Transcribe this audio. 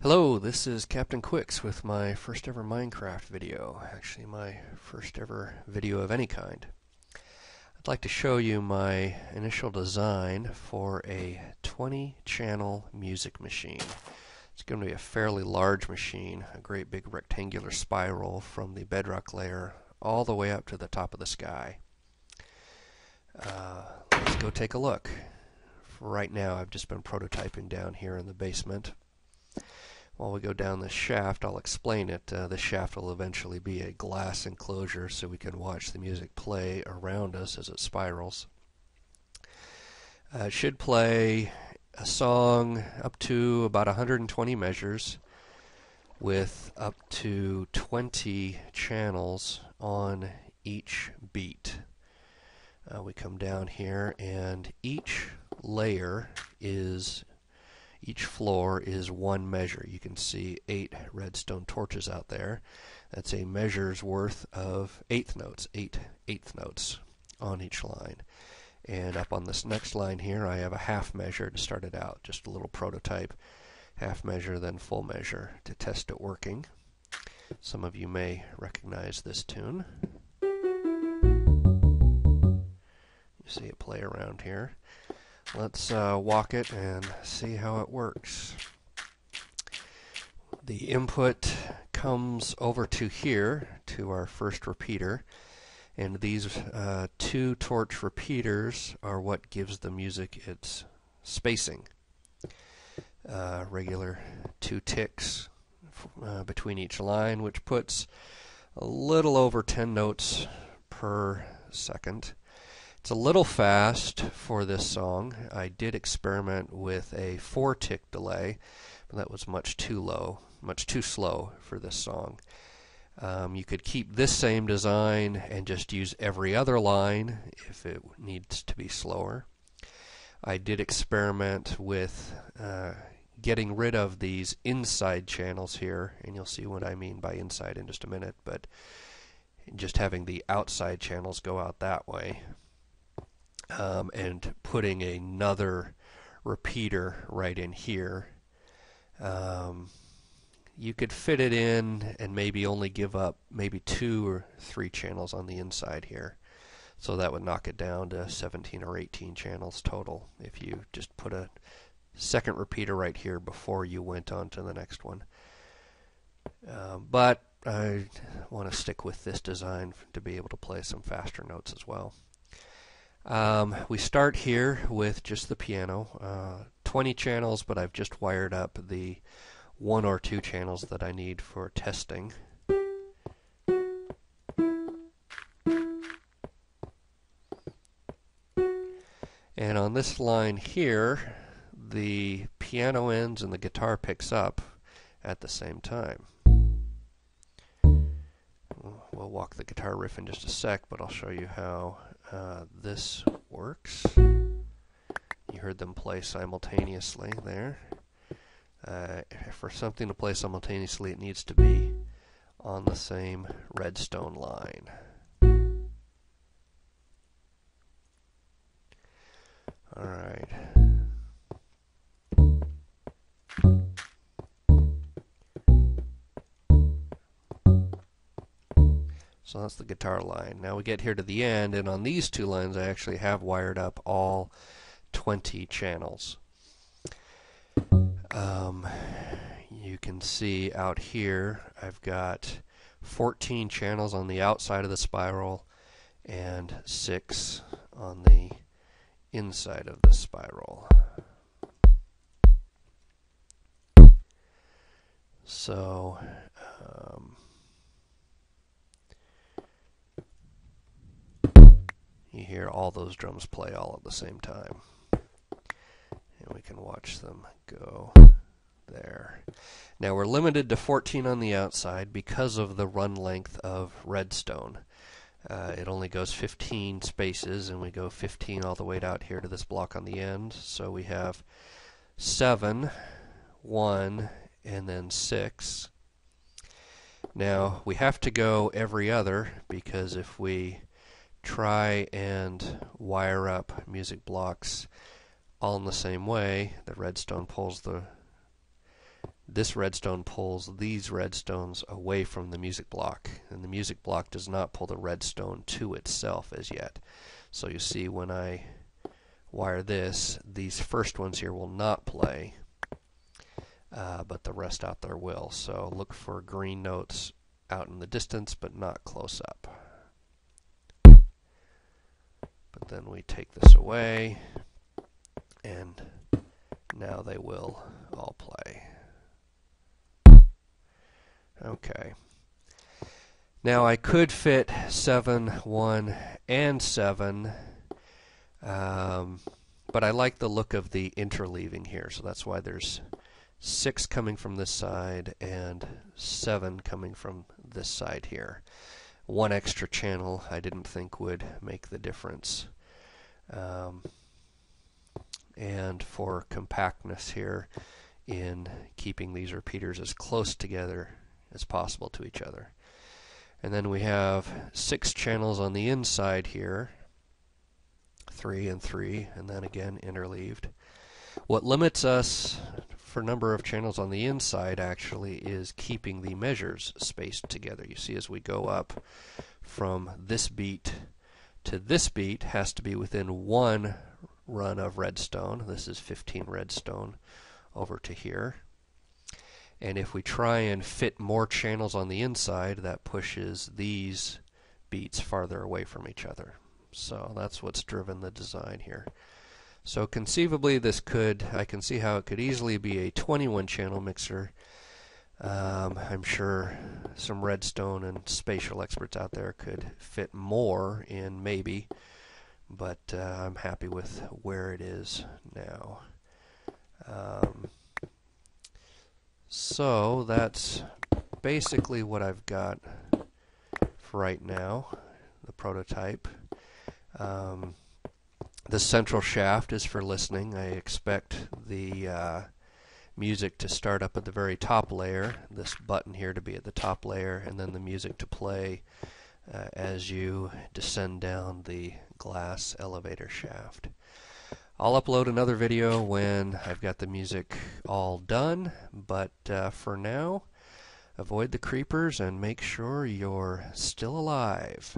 Hello, this is Captain Quicks with my first ever Minecraft video. Actually, my first ever video of any kind. I'd like to show you my initial design for a 20-channel music machine. It's going to be a fairly large machine, a great big rectangular spiral from the bedrock layer all the way up to the top of the sky. Let's go take a look. For right now, I've just been prototyping down here in the basement. While we go down this shaft, I'll explain it. This shaft will eventually be a glass enclosure so we can watch the music play around us as it spirals. It should play a song up to about 120 measures with up to 20 channels on each beat. We come down here and each floor is one measure. You can see 8 redstone torches out there. That's a measure's worth of eighth notes on each line. And up on this next line here, I have a half measure to start it out, just a little prototype. Half measure, then full measure to test it working. Some of you may recognize this tune. You see it play around here. Let's walk it and see how it works. The input comes over to here, to our first repeater, and these 2 torch repeaters are what gives the music its spacing. Regular 2 ticks between each line, which puts a little over 10 notes per second. It's a little fast for this song. I did experiment with a 4-tick delay, but that was much too slow for this song. You could keep this same design and just use every other line if it needs to be slower. I did experiment with getting rid of these inside channels here, and you'll see what I mean by inside in just a minute, but just having the outside channels go out that way. And putting another repeater right in here. You could fit it in and maybe only give up maybe 2 or 3 channels on the inside here. So that would knock it down to 17 or 18 channels total if you just put a second repeater right here before you went on to the next one. But I want to stick with this design to be able to play some faster notes as well. We start here with just the piano, 20 channels, but I've just wired up the 1 or 2 channels that I need for testing. And on this line here, the piano ends and the guitar picks up at the same time. We'll walk the guitar riff in just a sec, but I'll show you how this works. You heard them play simultaneously there. For something to play simultaneously, it needs to be on the same redstone line. Alright. So that's the guitar line. Now we get here to the end, and on these 2 lines I actually have wired up all 20 channels. You can see out here I've got 14 channels on the outside of the spiral and 6 on the inside of the spiral. So you hear all those drums play all at the same time. And we can watch them go there. Now we're limited to 14 on the outside because of the run length of redstone. It only goes 15 spaces, and we go 15 all the way out here to this block on the end. So we have 7, 1, and then 6. Now we have to go every other, because if we try and wire up music blocks all in the same way, the redstone pulls the this redstone pulls these redstones away from the music block, and the music block does not pull the redstone to itself as yet. So you see when I wire this, these first ones here will not play, but the rest out there will. So look for green notes out in the distance, but not close up. But then we take this away, and now they will all play. Okay. Now I could fit 7, 1, and 7, but I like the look of the interleaving here, so that's why there's 6 coming from this side and 7 coming from this side here. One extra channel I didn't think would make the difference. And for compactness here in keeping these repeaters as close together as possible to each other. And then we have 6 channels on the inside here, 3 and 3, and then again interleaved. What limits us for number of channels on the inside actually is keeping the measures spaced together. You see, as we go up from this beat to this beat, has to be within 1 run of redstone. This is 15 redstone over to here. And if we try and fit more channels on the inside, that pushes these beats farther away from each other. So that's what's driven the design here. So conceivably I can see how it could easily be a 21 channel mixer. I'm sure some redstone and spatial experts out there could fit more in maybe, but I'm happy with where it is now. So that's basically what I've got for right now, the prototype. The central shaft is for listening. I expect the music to start up at the very top layer, this button here to be at the top layer, and then the music to play as you descend down the glass elevator shaft. I'll upload another video when I've got the music all done, but for now, avoid the creepers and make sure you're still alive.